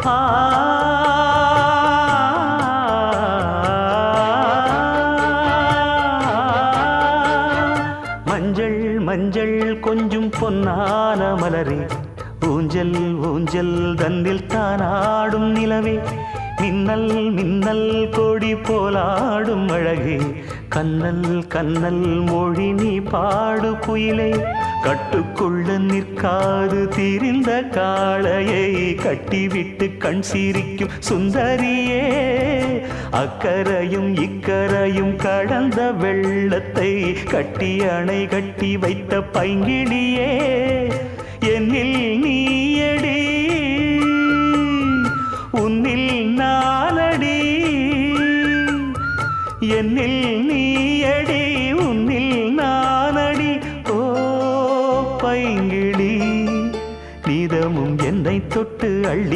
ஆ மஞ்சள் மஞ்சள் கொஞ்சம் பொன்னான மலரே ஊஞ்சல் ஊஞ்சல் தன்னில் தானாடும் நிலவே மின்னல் மின்னல் கொடி போலாடும் அழகே கண்ணல் கண்ணல் மொழி நீ பாடு குயிலே கட்டுக்குள்ள நிற்காது திரிந்த காளையை கட்டிவிட்டு கண் சிரிக்கும் சுந்தரியே அக்கரையும் இக்கரையும் கடந்த வெள்ளத்தை கட்டி அணை கட்டி வைத்த பைங்கிளியே என்னில் நீயடி உன்னில் நானடி என்னில் நீயடி உன்னில் நானடி ஓ பைங்கிளி நீதமும் என்னை தொட்டு அள்ளி